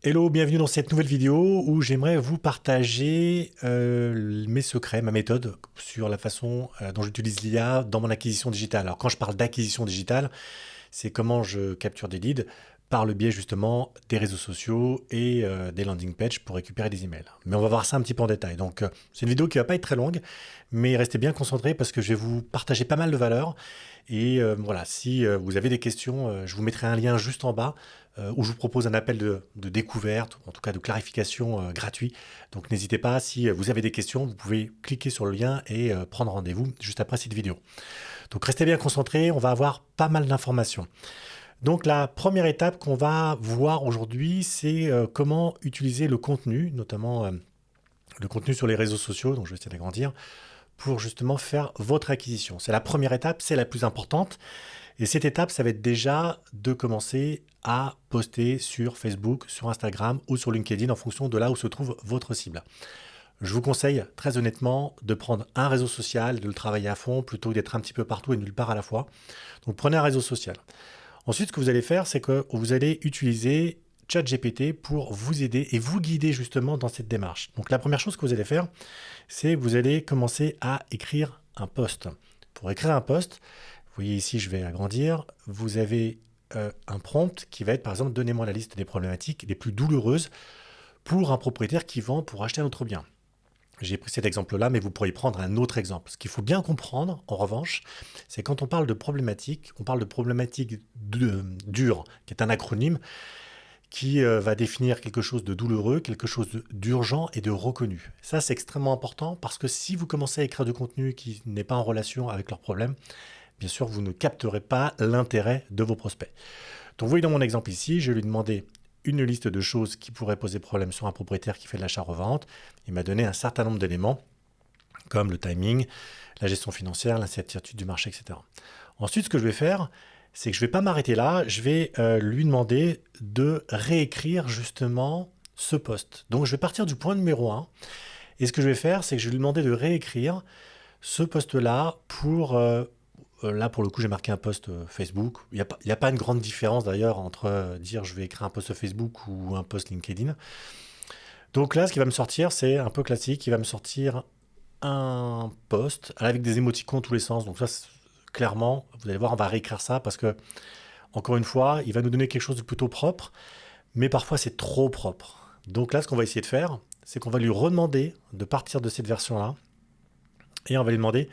Hello, bienvenue dans cette nouvelle vidéo où j'aimerais vous partager mes secrets, ma méthode sur la façon dont j'utilise l'IA dans mon acquisition digitale. Alors quand je parle d'acquisition digitale, c'est comment je capture des leads par le biais justement des réseaux sociaux et des landing pages pour récupérer des emails. Mais on va voir ça un petit peu en détail. Donc c'est une vidéo qui va pas être très longue, mais restez bien concentrés parce que je vais vous partager pas mal de valeurs. Et voilà, si vous avez des questions, je vous mettrai un lien juste en bas où je vous propose un appel de découverte, en tout cas de clarification gratuit. Donc n'hésitez pas, si vous avez des questions, vous pouvez cliquer sur le lien et prendre rendez-vous juste après cette vidéo. Donc restez bien concentrés, on va avoir pas mal d'informations. Donc la première étape qu'on va voir aujourd'hui, c'est comment utiliser le contenu, notamment le contenu sur les réseaux sociaux, donc je vais essayer d'agrandir, pour justement faire votre acquisition. C'est la première étape, c'est la plus importante. Et cette étape, ça va être déjà de commencer à poster sur Facebook, sur Instagram ou sur LinkedIn en fonction de là où se trouve votre cible. Je vous conseille très honnêtement de prendre un réseau social, de le travailler à fond plutôt que d'être un petit peu partout et nulle part à la fois. Donc prenez un réseau social. Ensuite, ce que vous allez faire, c'est que vous allez utiliser ChatGPT pour vous aider et vous guider justement dans cette démarche. Donc la première chose que vous allez faire, c'est que vous allez commencer à écrire un post. Pour écrire un post, vous voyez ici, je vais agrandir, vous avez un prompt qui va être par exemple, donnez-moi la liste des problématiques les plus douloureuses pour un propriétaire qui vend pour acheter un autre bien. J'ai pris cet exemple-là, mais vous pourriez prendre un autre exemple. Ce qu'il faut bien comprendre, en revanche, c'est quand on parle de problématiques, on parle de problématiques dures, qui est un acronyme qui va définir quelque chose de douloureux, quelque chose d'urgent et de reconnu. Ça, c'est extrêmement important parce que si vous commencez à écrire du contenu qui n'est pas en relation avec leurs problèmes, bien sûr, vous ne capterez pas l'intérêt de vos prospects. Donc, vous voyez dans mon exemple ici, je lui ai demandé une liste de choses qui pourraient poser problème sur un propriétaire qui fait de l'achat-revente. Il m'a donné un certain nombre d'éléments, comme le timing, la gestion financière, l'incertitude du marché, etc. Ensuite, ce que je vais faire, c'est que je ne vais pas m'arrêter là, je vais lui demander de réécrire justement ce post. Donc, je vais partir du point numéro 1. Et ce que je vais faire, c'est que je vais lui demander de réécrire ce post-là pour... là, pour le coup, j'ai marqué un post Facebook. Il n'y a pas une grande différence d'ailleurs entre dire je vais écrire un post Facebook ou un post LinkedIn. Donc là, ce qui va me sortir, c'est un peu classique. Il va me sortir un post avec des émoticônes tous les sens. Donc ça, clairement, vous allez voir, on va réécrire ça parce que, encore une fois, il va nous donner quelque chose de plutôt propre, mais parfois c'est trop propre. Donc là, ce qu'on va essayer de faire, c'est qu'on va lui redemander de partir de cette version-là et on va lui demander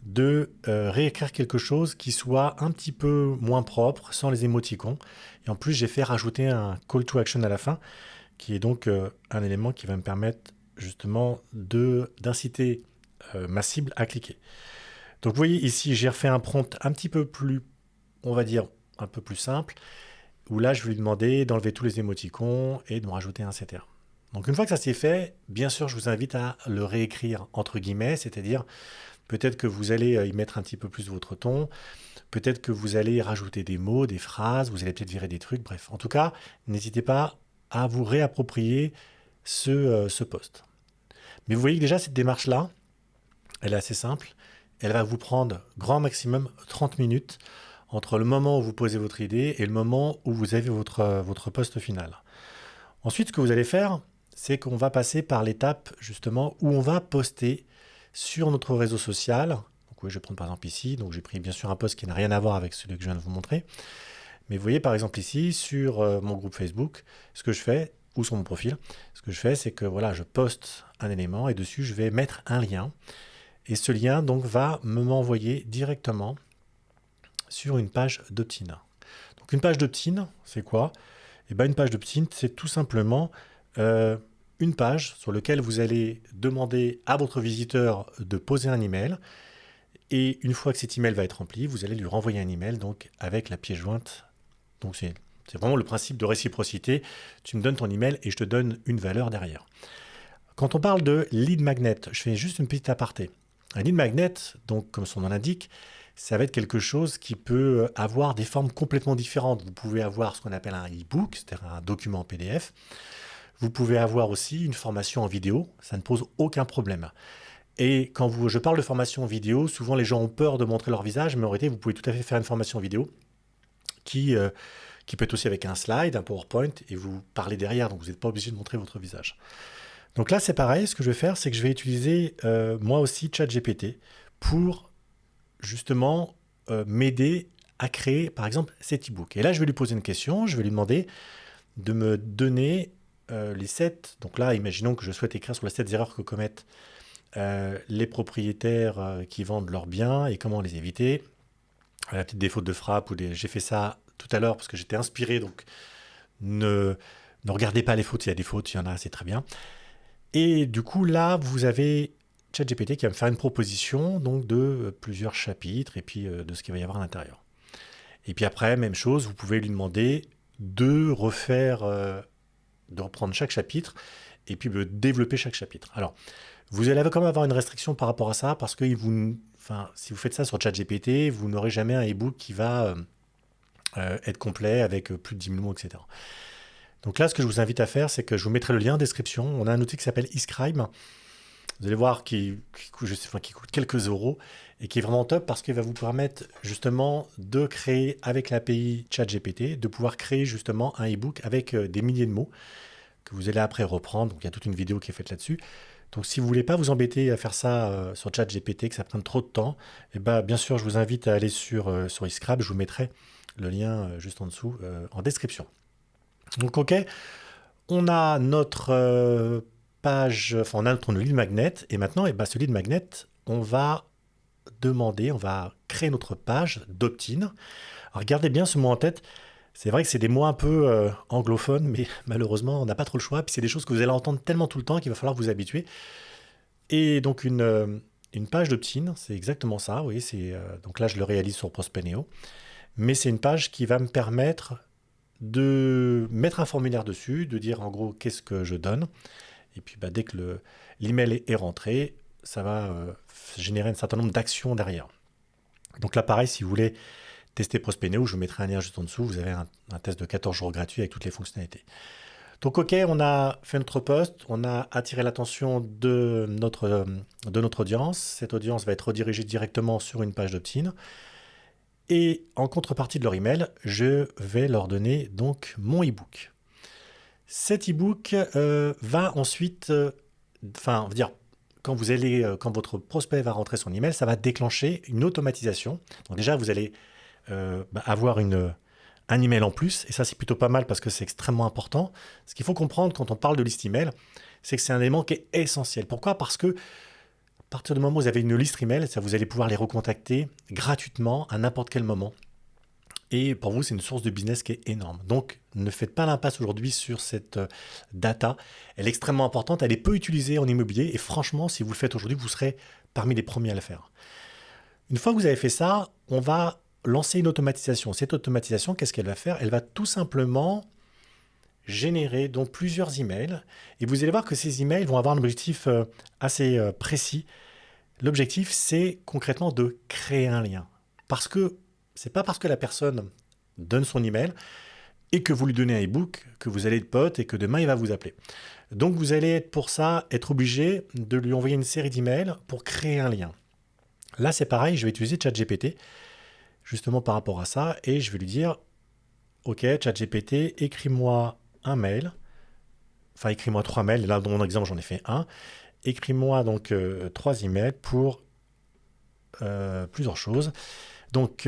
de réécrire quelque chose qui soit un petit peu moins propre, sans les émoticônes. Et en plus, j'ai fait rajouter un call to action à la fin, qui est donc un élément qui va me permettre justement d'inciter ma cible à cliquer. Donc vous voyez ici, j'ai refait un prompt un petit peu plus, on va dire, un peu plus simple, où là, je vais lui demander d'enlever tous les émoticônes et de me rajouter un CTR. Donc une fois que ça c'est fait, bien sûr, je vous invite à le réécrire entre guillemets, c'est-à-dire peut-être que vous allez y mettre un petit peu plus votre ton, peut-être que vous allez rajouter des mots, des phrases, vous allez peut-être virer des trucs, bref. En tout cas, n'hésitez pas à vous réapproprier ce post. Mais vous voyez que déjà cette démarche-là, elle est assez simple. Elle va vous prendre grand maximum 30 minutes entre le moment où vous posez votre idée et le moment où vous avez votre post final. Ensuite, ce que vous allez faire, c'est qu'on va passer par l'étape justement où on va poster sur notre réseau social. Donc oui, je vais prendre par exemple ici, donc j'ai pris bien sûr un post qui n'a rien à voir avec celui que je viens de vous montrer. Mais vous voyez par exemple ici, sur mon groupe Facebook, ce que je fais, ou sur mon profil, ce que je fais, c'est que voilà, je poste un élément et dessus, je vais mettre un lien. Et ce lien donc va m'envoyer directement sur une page d'opt-in. Donc une page d'opt-in, c'est quoi? Eh bien, une page d'opt-in, c'est tout simplement une page sur laquelle vous allez demander à votre visiteur de poser un email. Et une fois que cet email va être rempli, vous allez lui renvoyer un email donc avec la pièce jointe. Donc c'est vraiment le principe de réciprocité. Tu me donnes ton email et je te donne une valeur derrière. Quand on parle de lead magnet, je fais juste une petite aparté. Un lead magnet, donc comme son nom l'indique, ça va être quelque chose qui peut avoir des formes complètement différentes. Vous pouvez avoir ce qu'on appelle un e-book, c'est-à-dire un document PDF. Vous pouvez avoir aussi une formation en vidéo, ça ne pose aucun problème. Et quand je parle de formation vidéo, souvent les gens ont peur de montrer leur visage, mais en réalité, vous pouvez tout à fait faire une formation vidéo qui qui peut être aussi avec un slide, un PowerPoint, et vous parlez derrière, donc vous n'êtes pas obligé de montrer votre visage. Donc là, c'est pareil, ce que je vais faire, c'est que je vais utiliser moi aussi ChatGPT pour justement m'aider à créer, par exemple, cet e-book. Et là, je vais lui poser une question, je vais lui demander de me donner les 7... Donc là, imaginons que je souhaite écrire sur les 7 erreurs que commettent les propriétaires qui vendent leurs biens et comment les éviter. Peut-être des fautes de frappe ou des... J'ai fait ça tout à l'heure parce que j'étais inspiré, donc ne regardez pas les fautes, il y a des fautes, il y en a, c'est très bien. Et du coup, là, vous avez ChatGPT qui va me faire une proposition donc de plusieurs chapitres et puis de ce qu'il va y avoir à l'intérieur. Et puis après, même chose, vous pouvez lui demander de reprendre chaque chapitre et puis de développer chaque chapitre. Alors, vous allez quand même avoir une restriction par rapport à ça parce que si vous faites ça sur ChatGPT, vous n'aurez jamais un e-book qui va être complet avec plus de 10 000 mots, etc. Donc là, ce que je vous invite à faire, c'est que je vous mettrai le lien en description. On a un outil qui s'appelle eScribe. Vous allez voir qui coûte quelques euros et qui est vraiment top parce qu'il va vous permettre justement de créer avec l'API ChatGPT, de pouvoir créer justement un e-book avec des milliers de mots que vous allez après reprendre. Donc il y a toute une vidéo qui est faite là-dessus. Donc si vous ne voulez pas vous embêter à faire ça sur ChatGPT, que ça prenne trop de temps, bien sûr, je vous invite à aller sur eScribe. Je vous mettrai le lien juste en dessous en description. Donc ok, on a notre page, on a notre lead magnet, et maintenant, ce lead magnet, on va créer notre page d'opt-in. Alors gardez bien ce mot en tête, c'est vrai que c'est des mots un peu anglophones, mais malheureusement, on n'a pas trop le choix, puis c'est des choses que vous allez entendre tellement tout le temps qu'il va falloir vous habituer. Et donc une page d'opt-in, c'est exactement ça, vous voyez, donc là je le réalise sur Prospeneo, mais c'est une page qui va me permettre de mettre un formulaire dessus, de dire en gros qu'est-ce que je donne. Et puis dès que l'email est rentré, ça va générer un certain nombre d'actions derrière. Donc là, pareil, si vous voulez tester Prospeneo, je vous mettrai un lien juste en dessous. Vous avez un test de 14 jours gratuit avec toutes les fonctionnalités. Donc on a fait notre post, on a attiré l'attention de notre audience. Cette audience va être redirigée directement sur une page d'opt-in. Et en contrepartie de leur email, je vais leur donner donc mon e-book. Cet e-book va ensuite, quand votre prospect va rentrer son email, ça va déclencher une automatisation. Donc déjà, vous allez avoir un email en plus, et ça c'est plutôt pas mal parce que c'est extrêmement important. Ce qu'il faut comprendre quand on parle de liste email, c'est que c'est un élément qui est essentiel. Pourquoi ? Parce que à partir du moment où vous avez une liste email, vous allez pouvoir les recontacter gratuitement à n'importe quel moment. Et pour vous, c'est une source de business qui est énorme. Donc, ne faites pas l'impasse aujourd'hui sur cette data. Elle est extrêmement importante, elle est peu utilisée en immobilier. Et franchement, si vous le faites aujourd'hui, vous serez parmi les premiers à le faire. Une fois que vous avez fait ça, on va lancer une automatisation. Cette automatisation, qu'est-ce qu'elle va faire ? Elle va tout simplement générer donc plusieurs emails. Et vous allez voir que ces emails vont avoir un objectif assez précis. L'objectif, c'est concrètement de créer un lien. Parce que c'est pas parce que la personne donne son email et que vous lui donnez un e-book que vous allez être pote et que demain il va vous appeler. Donc vous allez être obligé de lui envoyer une série d'emails pour créer un lien. Là c'est pareil, je vais utiliser ChatGPT justement par rapport à ça et je vais lui dire ok ChatGPT, écris-moi un mail, enfin écris-moi 3 mails, là dans mon exemple j'en ai fait un, écris-moi donc 3 emails pour plusieurs choses. Donc,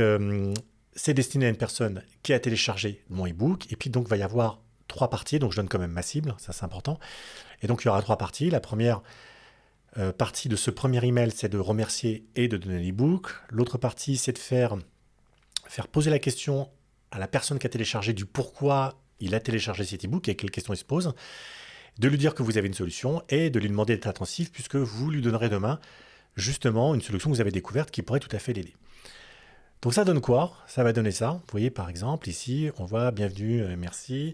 c'est destiné à une personne qui a téléchargé mon e-book. Et puis, donc, il va y avoir 3 parties. Donc, je donne quand même ma cible. Ça, c'est important. Et donc, il y aura 3 parties. La première partie de ce premier email, c'est de remercier et de donner l'e-book. L'autre partie, c'est de faire poser la question à la personne qui a téléchargé du pourquoi il a téléchargé cet e-book et quelles questions il se pose. De lui dire que vous avez une solution et de lui demander d'être attentif puisque vous lui donnerez demain justement une solution que vous avez découverte qui pourrait tout à fait l'aider. Donc ça donne quoi ? Ça va donner ça. Vous voyez par exemple ici, on voit bienvenue, merci.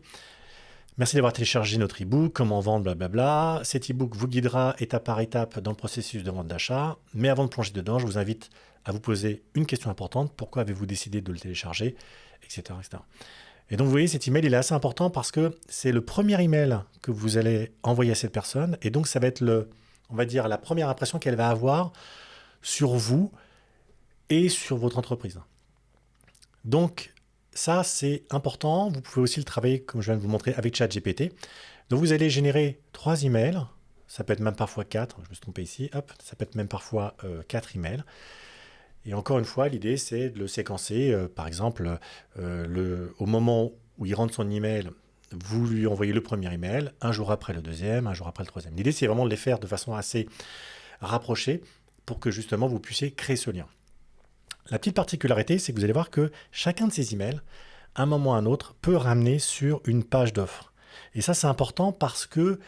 Merci d'avoir téléchargé notre e-book, comment vendre, blablabla. Cet e-book vous guidera étape par étape dans le processus de vente d'achat. Mais avant de plonger dedans, je vous invite à vous poser une question importante. Pourquoi avez-vous décidé de le télécharger, etc., etc. Et donc vous voyez, cet email il est assez important parce que c'est le premier email que vous allez envoyer à cette personne. Et donc ça va être la première impression qu'elle va avoir sur vous et sur votre entreprise. Donc, Ça, c'est important. Vous pouvez aussi le travailler, comme je viens de vous montrer, avec ChatGPT. Donc, vous allez générer 3 emails. Ça peut être même parfois 4. Je me suis trompé ici. Hop, ça peut être même parfois 4 emails. Et encore une fois, l'idée, c'est de le séquencer. Par exemple, au moment où il rentre son email, vous lui envoyez le premier email, un jour après le deuxième, un jour après le troisième. L'idée, c'est vraiment de les faire de façon assez rapprochée pour que justement vous puissiez créer ce lien. La petite particularité, c'est que vous allez voir que chacun de ces emails, à un moment ou à un autre, peut ramener sur une page d'offre. Et ça, c'est important parce que,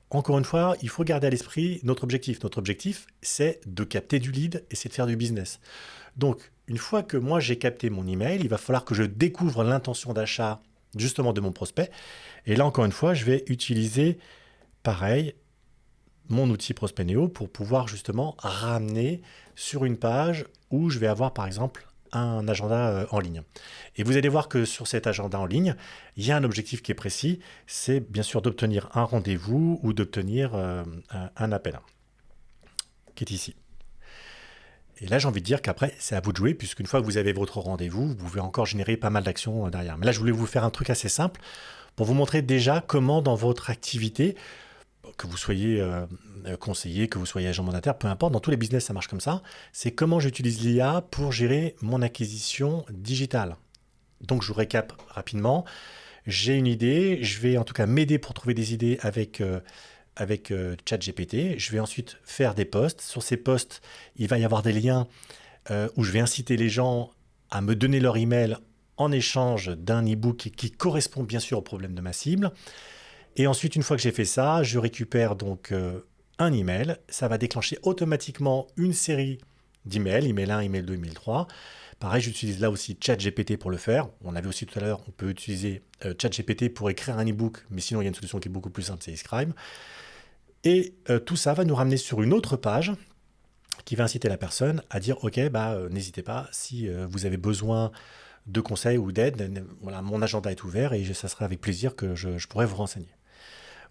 encore une fois, il faut garder à l'esprit notre objectif. Notre objectif, c'est de capter du lead et c'est de faire du business. Donc, une fois que moi j'ai capté mon email, il va falloir que je découvre l'intention d'achat justement de mon prospect. Et là, encore une fois, je vais utiliser, pareil, mon outil Prospect Neo pour pouvoir justement ramener sur une page où je vais avoir par exemple un agenda en ligne. Et vous allez voir que sur cet agenda en ligne, il y a un objectif qui est précis, c'est bien sûr d'obtenir un rendez-vous ou d'obtenir un appel, qui est ici. Et là, j'ai envie de dire qu'après, c'est à vous de jouer, puisqu'une fois que vous avez votre rendez-vous, vous pouvez encore générer pas mal d'actions derrière. Mais là, je voulais vous faire un truc assez simple pour vous montrer déjà comment dans votre activité, que vous soyez conseiller, que vous soyez agent mandataire, peu importe, dans tous les business, ça marche comme ça, c'est comment j'utilise l'IA pour gérer mon acquisition digitale. Donc, je vous récap rapidement. J'ai une idée, je vais en tout cas m'aider pour trouver des idées avec ChatGPT. Je vais ensuite faire des posts. Sur ces posts, il va y avoir des liens où je vais inciter les gens à me donner leur email en échange d'un e-book qui correspond bien sûr au problème de ma cible. Et ensuite, une fois que j'ai fait ça, je récupère donc un email. Ça va déclencher automatiquement une série d'emails, email 1, email 2, email 3. Pareil, j'utilise là aussi ChatGPT pour le faire. On avait aussi tout à l'heure, on peut utiliser ChatGPT pour écrire un e-book, mais sinon il y a une solution qui est beaucoup plus simple, c'est Scribe. Et tout ça va nous ramener sur une autre page qui va inciter la personne à dire ok, n'hésitez pas, si vous avez besoin de conseils ou d'aide, voilà, mon agenda est ouvert et ça sera avec plaisir que je pourrai vous renseigner.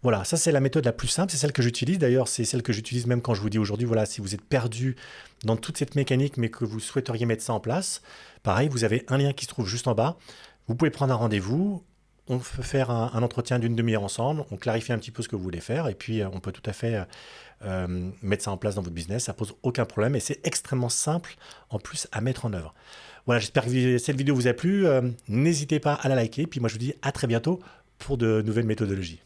Voilà, ça c'est la méthode la plus simple, c'est celle que j'utilise. D'ailleurs, c'est celle que j'utilise même quand je vous dis aujourd'hui, voilà, si vous êtes perdu dans toute cette mécanique mais que vous souhaiteriez mettre ça en place, pareil, vous avez un lien qui se trouve juste en bas. Vous pouvez prendre un rendez-vous, on peut faire un entretien d'une demi-heure ensemble, on clarifie un petit peu ce que vous voulez faire et puis on peut tout à fait mettre ça en place dans votre business, ça pose aucun problème et c'est extrêmement simple en plus à mettre en œuvre. Voilà, j'espère que cette vidéo vous a plu. N'hésitez pas à la liker, puis moi je vous dis à très bientôt pour de nouvelles méthodologies.